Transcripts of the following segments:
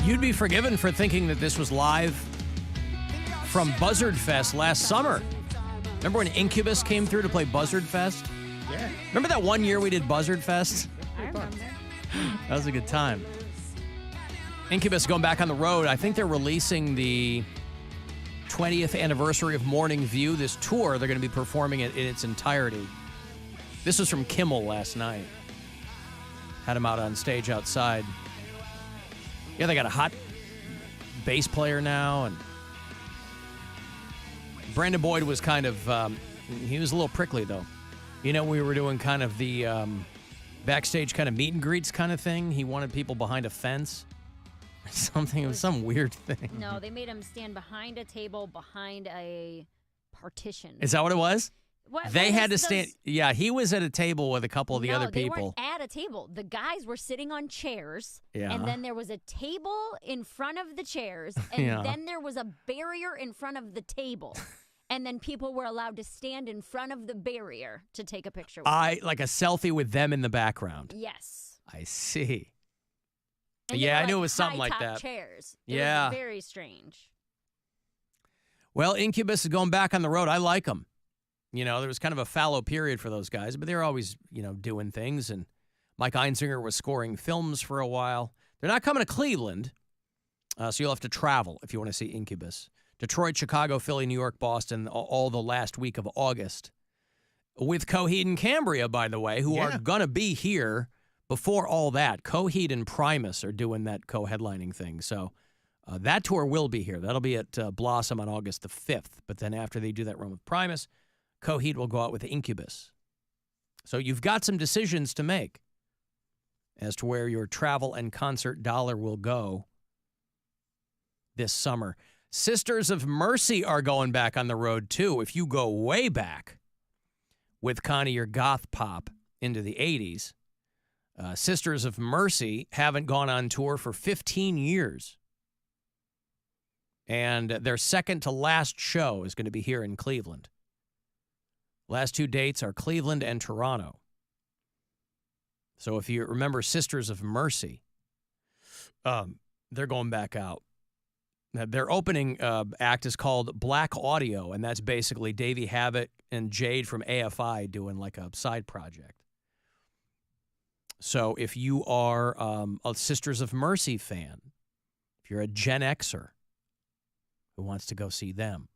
You'd be forgiven for thinking that this was live from Buzzard Fest last summer. Remember when Incubus came through to play Buzzard Fest? Yeah. Remember that one year we did Buzzard Fest? I remember. That was a good time. Incubus going back on the road. I think they're releasing the 20th anniversary of Morning View. This tour, they're going to be performing it in its entirety. This was from Kimmel last night. Had him out on stage outside. Yeah, they got a hot bass player now, and Brandon Boyd was kind of, he was a little prickly, though. You know, we were doing kind of the backstage kind of meet and greets kind of thing. He wanted people behind a fence or something. It was some weird thing. No, they made him stand behind a table, behind a partition. Is that what it was? They had to stand. Those... Yeah, he was at a table with a couple of the other people. No, they weren't at a table. The guys were sitting on chairs, and then there was a table in front of the chairs, and then there was a barrier in front of the table. And then people were allowed to stand in front of the barrier to take a picture with them. Like a selfie with them in the background. Yes. I see. And yeah, I knew it was something like high-top that. Chairs. It Yeah. was very strange. Well, Incubus is going back on the road. I like them. You know, there was kind of a fallow period for those guys, but they were always, doing things. And Mike Einzinger was scoring films for a while. They're not coming to Cleveland, so you'll have to travel if you want to see Incubus. Detroit, Chicago, Philly, New York, Boston, all the last week of August. With Coheed and Cambria, by the way, who are going to be here before all that. Coheed and Primus are doing that co-headlining thing. So that tour will be here. That'll be at Blossom on August the 5th. But then after they do that run with Primus, Coheed will go out with Incubus. So you've got some decisions to make as to where your travel and concert dollar will go this summer. Sisters of Mercy are going back on the road, too. If you go way back with kind of your goth pop into the 80s, Sisters of Mercy haven't gone on tour for 15 years. And their second to last show is going to be here in Cleveland. Last two dates are Cleveland and Toronto. So if you remember Sisters of Mercy, they're going back out. Their opening act is called Black Audio, and that's basically Davey Havok and Jade from AFI doing like a side project. So if you are a Sisters of Mercy fan, if you're a Gen Xer who wants to go see them,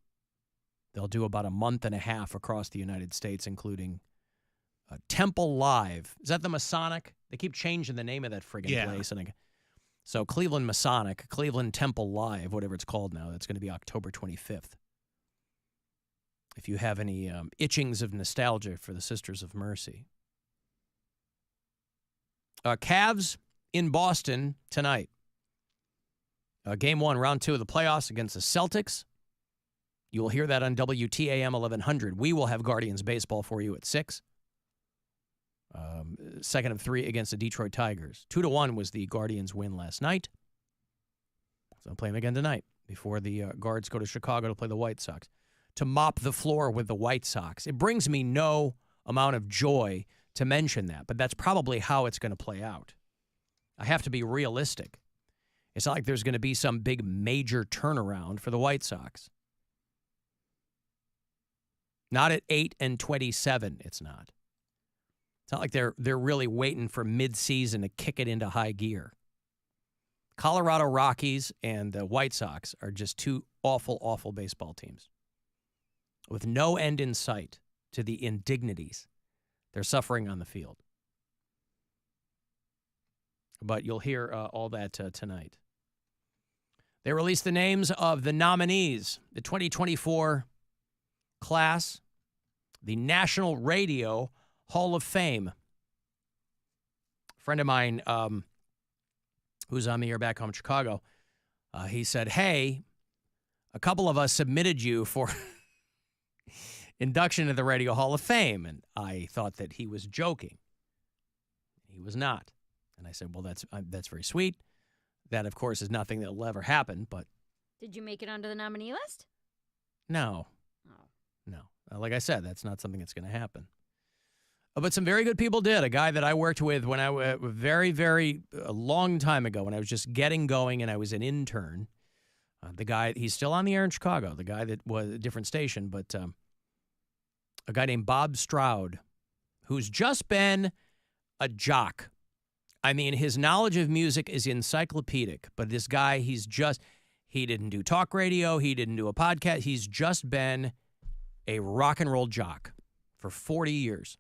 they'll do about a month and a half across the United States, including Temple Live. Is that the Masonic? They keep changing the name of that friggin' place. So Cleveland Masonic, Cleveland Temple Live, whatever it's called now, that's going to be October 25th. If you have any itchings of nostalgia for the Sisters of Mercy. Cavs in Boston tonight. Game 1, round 2 of the playoffs against the Celtics. You will hear that on WTAM 1100. We will have Guardians baseball for you at 6. Second of 3 against the Detroit Tigers. 2-1 was the Guardians' win last night. So I'll play them again tonight before the Guards go to Chicago to play the White Sox. To mop the floor with the White Sox. It brings me no amount of joy to mention that, but that's probably how it's going to play out. I have to be realistic. It's not like there's going to be some big major turnaround for the White Sox. Not at 8-27, it's not. It's not like they're really waiting for midseason to kick it into high gear. Colorado Rockies and the White Sox are just two awful, awful baseball teams with no end in sight to the indignities they're suffering on the field. But you'll hear all that tonight. They released the names of the nominees, the 2024 class, the National Radio Hall of Fame. A friend of mine who's on the air back home in Chicago, he said, hey, a couple of us submitted you for induction to the Radio Hall of Fame. And I thought that he was joking. He was not. And I said, well, that's very sweet. That, of course, is nothing that will ever happen, but... Did you make it onto the nominee list? No. Oh. No. Like I said, that's not something that's going to happen. But some very good people did. A guy that I worked with when I was a long time ago when I was just getting going and I was an intern. The guy, he's still on the air in Chicago, the guy that was a different station, but a guy named Bob Stroud, who's just been a jock. I mean, his knowledge of music is encyclopedic, but this guy, he didn't do talk radio, he didn't do a podcast, he's just been a rock and roll jock for 40 years,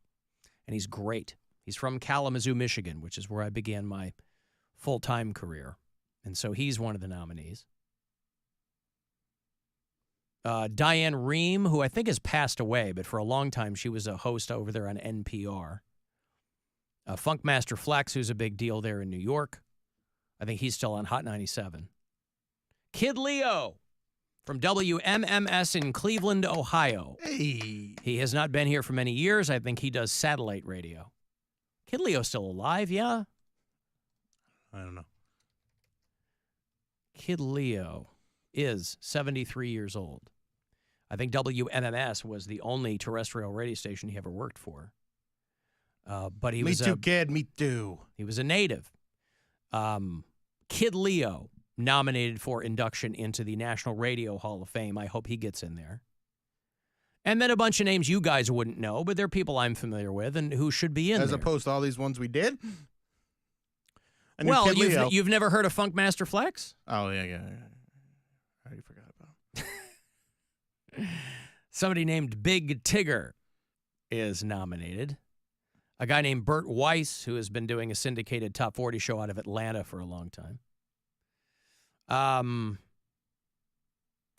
and he's great. He's from Kalamazoo, Michigan, which is where I began my full-time career, and so he's one of the nominees. Diane Rehm, who I think has passed away, but for a long time she was a host over there on NPR. Funkmaster Flex, who's a big deal there in New York. I think he's still on Hot 97. Kid Leo from WMMS in Cleveland, Ohio. Hey. He has not been here for many years. I think he does satellite radio. Kid Leo's still alive, yeah? I don't know. Kid Leo is 73 years old. I think WMMS was the only terrestrial radio station he ever worked for. But he was kid. Me too. He was a native. Kid Leo, nominated for induction into the National Radio Hall of Fame. I hope he gets in there. And then a bunch of names you guys wouldn't know, but they're people I'm familiar with and who should be in there. As opposed to all these ones we did? Well, you've never heard of Funkmaster Flex? Oh, yeah. I already forgot about him. Somebody named Big Tigger is nominated. A guy named Bert Weiss, who has been doing a syndicated Top 40 show out of Atlanta for a long time.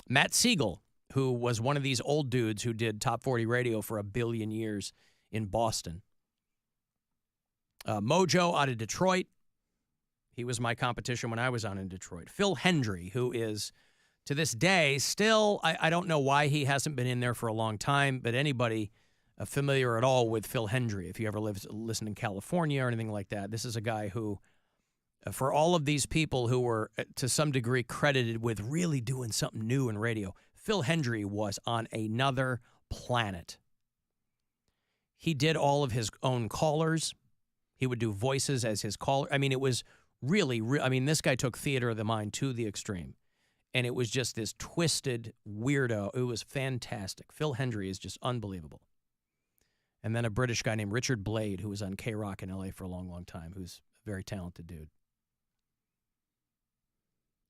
Matt Siegel, who was one of these old dudes who did Top 40 radio for 1 billion years in Boston. Mojo out of Detroit. He was my competition when I was on in Detroit. Phil Hendry, who is, to this day, still, I don't know why he hasn't been in there for a long time, but anybody familiar at all with Phil Hendry, if you ever listen in California or anything like that, this is a guy who, for all of these people who were, to some degree, credited with really doing something new in radio, Phil Hendry was on another planet. He did all of his own callers. He would do voices as his caller. I mean, it was really, this guy took theater of the mind to the extreme. And it was just this twisted weirdo. It was fantastic. Phil Hendry is just unbelievable. And then a British guy named Richard Blade, who was on K-Rock in L.A. for a long, long time, who's a very talented dude.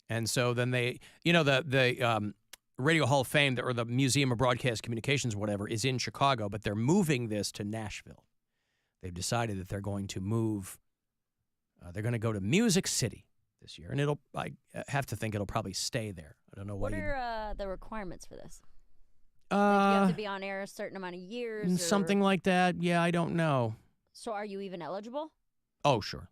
And so then they, the Radio Hall of Fame, or the Museum of Broadcast Communications, whatever, is in Chicago, but they're moving this to Nashville. They've decided that they're going to move, they're going to go to Music City this year, and I have to think it'll probably stay there. I don't know what are the requirements for this? You have to be on air a certain amount of years? Something like that. Yeah, I don't know. So are you even eligible? Oh, sure.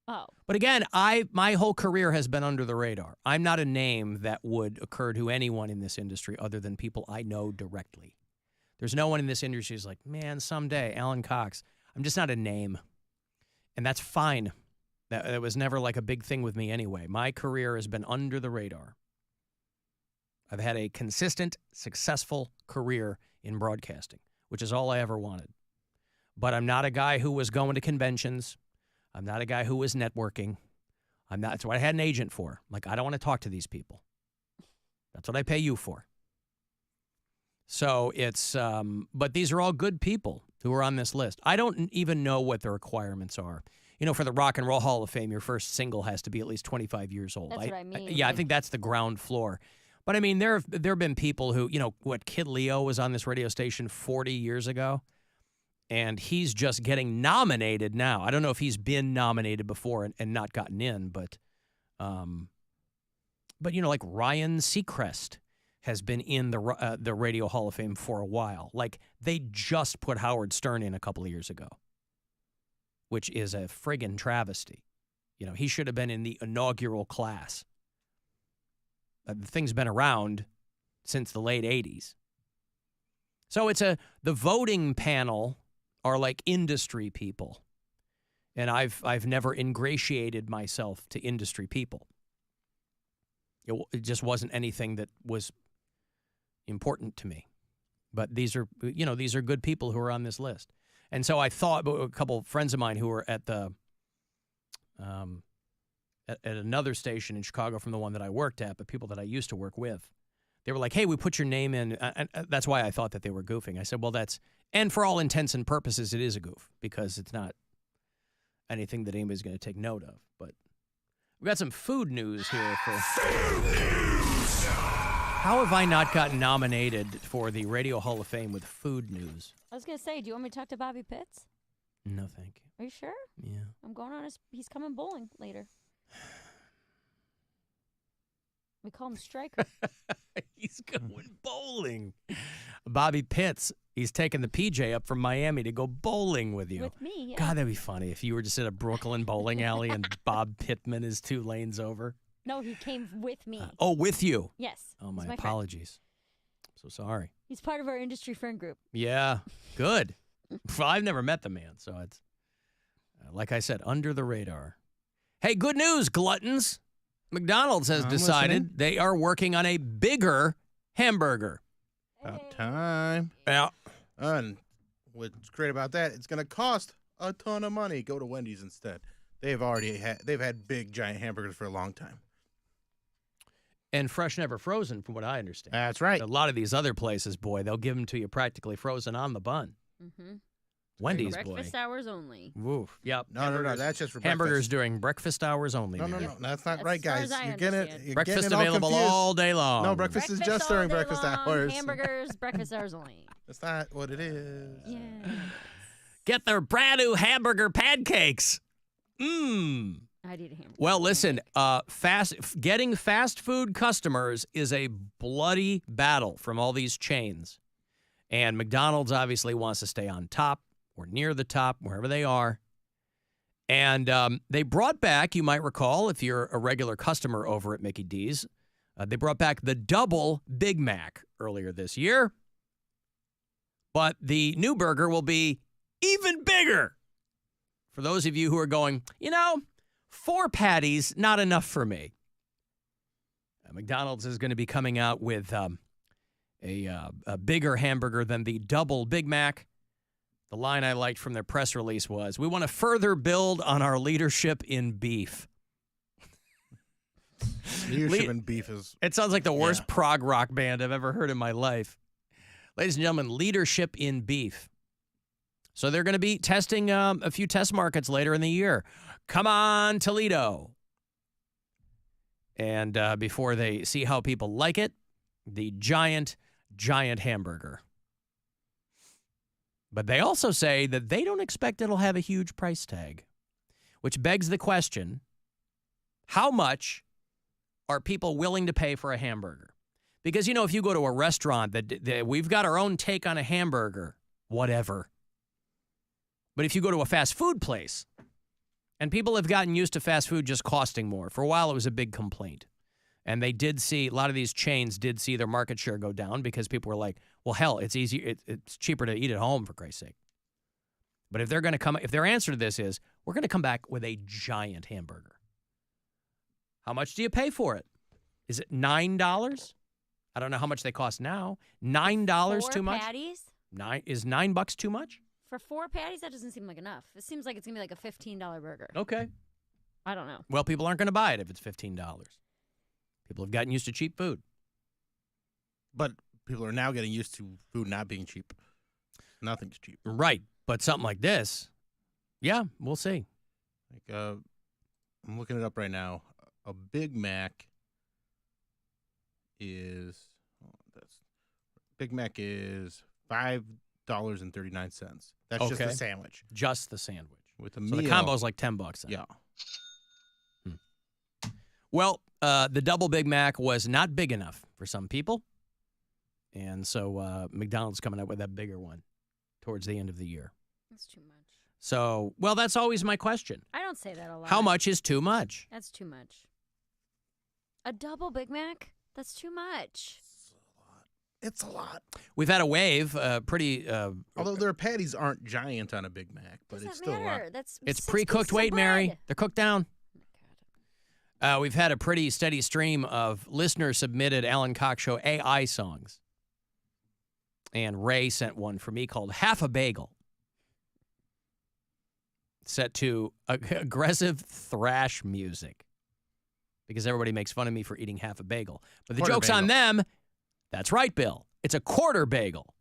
Oh. But again, my whole career has been under the radar. I'm not a name that would occur to anyone in this industry other than people I know directly. There's no one in this industry who's like, man, someday, Alan Cox. I'm just not a name. And that's fine. That was never like a big thing with me anyway. My career has been under the radar. I've had a consistent, successful career in broadcasting, which is all I ever wanted. But I'm not a guy who was going to conventions. I'm not a guy who was networking. That's what I had an agent for. Like, I don't want to talk to these people. That's what I pay you for. So it's, but these are all good people who are on this list. I don't even know what the requirements are. For the Rock and Roll Hall of Fame, your first single has to be at least 25 years old. That's what I mean. Yeah, I think that's the ground floor. But I mean, there have been people who, Kid Leo was on this radio station 40 years ago, and he's just getting nominated now. I don't know if he's been nominated before and not gotten in, but like Ryan Seacrest has been in the Radio Hall of Fame for a while. Like, they just put Howard Stern in a couple of years ago, which is a friggin' travesty. He should have been in the inaugural class. The thing's been around since the late 80s. So the voting panel are like industry people. And I've never ingratiated myself to industry people. It just wasn't anything that was important to me. But these are good people who are on this list. And so I thought a couple friends of mine who were at the at another station in Chicago from the one that I worked at, but people that I used to work with, they were like, hey, we put your name in. And that's why I thought that they were goofing. I said, well, and for all intents and purposes, it is a goof because it's not anything that anybody's going to take note of. But we've got some food news here. How have I not gotten nominated for the Radio Hall of Fame with food news? I was going to say, do you want me to talk to Bobby Pitts? No, thank you. Are you sure? Yeah. I'm going on he's coming bowling later. We call him Striker. He's going bowling. Bobby Pitts, he's taking the PJ up from Miami to go bowling with you. With me, yeah. God, that'd be funny if you were just at a Brooklyn bowling alley and Bob Pittman is 2 lanes over. No, he came with me. With you? Yes. Oh, my friend. apologies. So sorry. He's part of our industry friend group. Yeah, good. Well, I've never met the man, so it's, like I said, under the radar. Hey, good news, gluttons. McDonald's has decided they are working on a bigger hamburger. About time. Yeah. And what's great about that, it's going to cost a ton of money. Go to Wendy's instead. They've had big, giant hamburgers for a long time. And fresh, never frozen, from what I understand. That's right. A lot of these other places, boy, they'll give them to you practically frozen on the bun. Mm-hmm. Wendy's, breakfast hours only. Woof. Yep. No. That's just for hamburgers breakfast. during breakfast hours only. No. That's not right, guys. You're breakfast available all day long. No, breakfast is just during breakfast hours. Hamburgers, breakfast hours only. That's not what it is. Yeah. Get their brand new hamburger pancakes. Mmm. I'd eat a hamburger. Well, listen, getting fast food customers is a bloody battle from all these chains. And McDonald's obviously wants to stay on top or near the top, wherever they are. And they brought back, you might recall, if you're a regular customer over at Mickey D's, they brought back the double Big Mac earlier this year. But the new burger will be even bigger. For those of you who are going, 4 patties, not enough for me. McDonald's is going to be coming out with a bigger hamburger than the double Big Mac. The line I liked from their press release was, we want to further build on our leadership in beef. Leadership in beef is... It sounds like the worst prog rock band I've ever heard in my life. Ladies and gentlemen, leadership in beef. So they're going to be testing a few test markets later in the year. Come on, Toledo. And before they see how people like it, the giant hamburger. But they also say that they don't expect it'll have a huge price tag, which begs the question, how much are people willing to pay for a hamburger? Because, if you go to a restaurant, that we've got our own take on a hamburger, whatever. But if you go to a fast food place, and people have gotten used to fast food just costing more. For a while, it was a big complaint. And they did see, a lot of these chains did see their market share go down because people were like, well, hell, it's cheaper to eat at home, for Christ's sake. But if their answer to this is, we're going to come back with a giant hamburger. How much do you pay for it? Is it $9? I don't know how much they cost now. $9 too much? 4 patties? Is $9 too much? For 4 patties, that doesn't seem like enough. It seems like it's going to be like a $15 burger. Okay. I don't know. Well, people aren't going to buy it if it's $15. People have gotten used to cheap food. But people are now getting used to food not being cheap. Nothing's cheap. Right. But something like this, yeah, we'll see. I'm looking it up right now. A Big Mac is $5.39. That's just the sandwich. Just the sandwich. With a So meal. the combo's like $10. Then. Yeah. Well, the double Big Mac was not big enough for some people. And so McDonald's coming up with that bigger one towards the end of the year. That's too much. So, well, that's always my question. I don't say that a lot. How much is too much? That's too much. A double Big Mac? That's too much. It's a lot. We've had a wave, pretty... Although their patties aren't giant on a Big Mac, but it's still a lot. It's pre-cooked weight, Mary. They're cooked down. We've had a pretty steady stream of listener-submitted Alan Cox Show AI songs. And Ray sent one for me called Half a Bagel. set to aggressive thrash music because everybody makes fun of me for eating half a bagel. But the joke's on them. That's right, Bill. It's a quarter bagel,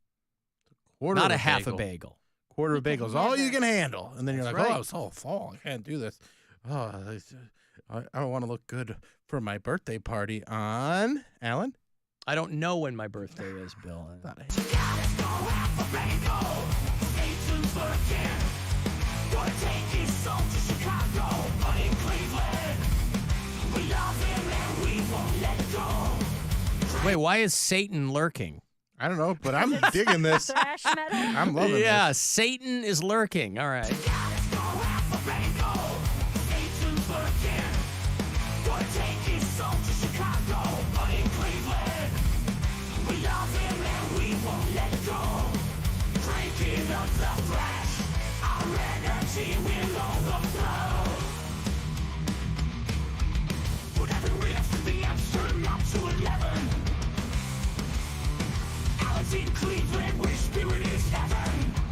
not a half a bagel. Quarter of bagel is all you can handle. And then you're like, oh, it's so fall. I can't do this. Oh, I don't want to look good for my birthday party on, Alan? I don't know when my birthday is, Bill. Wait, why is Satan lurking? I don't know, but I'm digging this. Thrash metal? I'm loving this. Yeah, Satan is lurking. All right.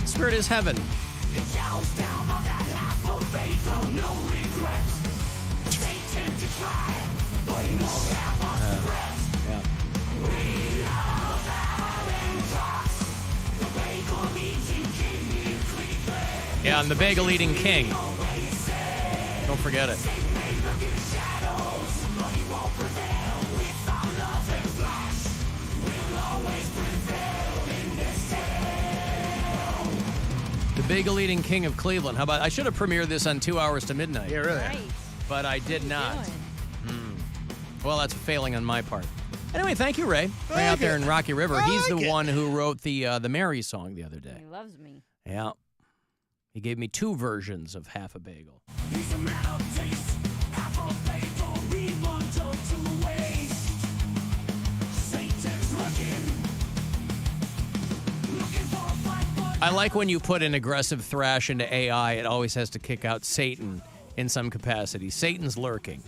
Spirit is heaven. Yeah, I'm the bagel eating king. Don't forget it. The bagel eating king of Cleveland. How about, I should have premiered this on 2 hours to midnight. Yeah, really. Right. But I did not. Well, that's a failing on my part. Anyway, thank you, Ray. Ray out there in Rocky River. He's the one who wrote the Mary song the other day. He loves me. Yeah. He gave me 2 versions of half a bagel. I like when you put an aggressive thrash into AI, it always has to kick out Satan in some capacity. Satan's lurking.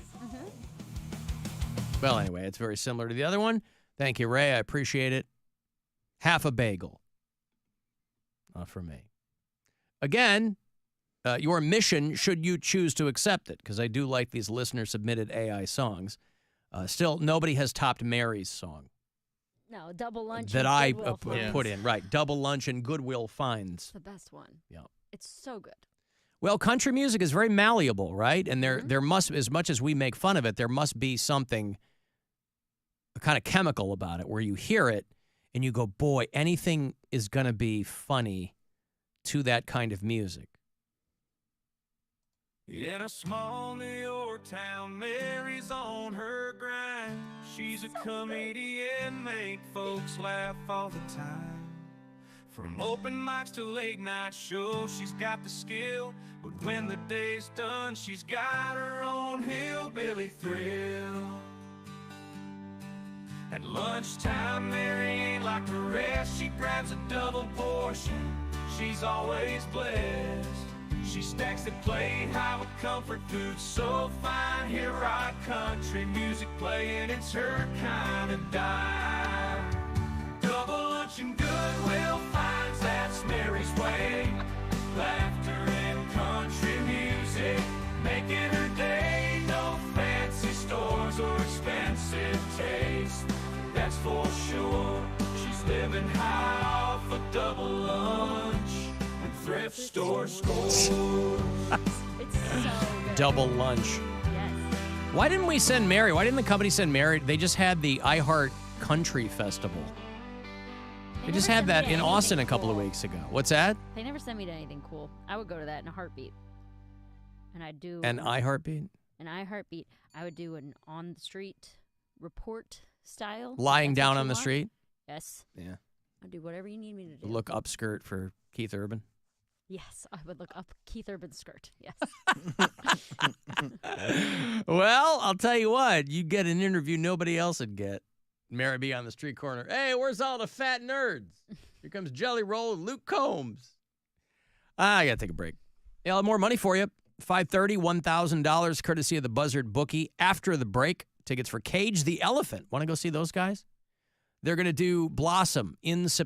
Well, anyway, it's very similar to the other one. Thank you, Ray. I appreciate it. Half a bagel. For me. Again, your mission, should you choose to accept it, because I do like these listener-submitted AI songs. Still, nobody has topped Mary's song. No, Double Lunch that and I Goodwill Finds. put in. Right, Double Lunch and Goodwill Finds. It's the best one. Yeah. It's so good. Well, country music is very malleable, right? And there must, as much as we make fun of it, there must be something kind of chemical about it where you hear it and you go, boy, anything is going to be funny to that kind of music. In a small New York town, Mary's on her grind. She's a comedian, make folks laugh all the time. From open mics to late night shows, she's got the skill. But when the day's done, she's got her own hillbilly thrill. At lunchtime, Mary ain't like the rest. She grabs a double portion, she's always blessed. She stacks the plate high with comfort food so fine. Hear rock country music playing, it's her kind of dime. Double Lunch and Goodwill Finds, that's Mary's way. Laughter and country music, making her day. No fancy stores or expensive taste, that's for sure. She's living high off a double lunch. Thrift store scores. It's so good. Double Lunch. Yes. Why didn't we send Mary? Why didn't the company send Mary? They just had the iHeart Country Festival. They just had that in Austin a couple of weeks ago. What's that? They never sent me to anything cool. I would go to that in a heartbeat. And I'd do An iHeartbeat? An iHeartbeat. I would do an on-the-street report style. Lying That's down what on you the want. street? Yes. Yeah. I'd do whatever you need me to do. Look upskirt for Keith Urban? Yes, I would look up Keith Urban's skirt. Yes. Well, I'll tell you what. You get an interview nobody else would get. Mary be on the street corner. Hey, where's all the fat nerds? Here comes Jelly Roll and Luke Combs. I got to take a break. Yeah, I'll have more money for you. $530, $1,000, courtesy of the Buzzard Bookie. After the break, tickets for Cage the Elephant. Want to go see those guys? They're going to do Blossom in September.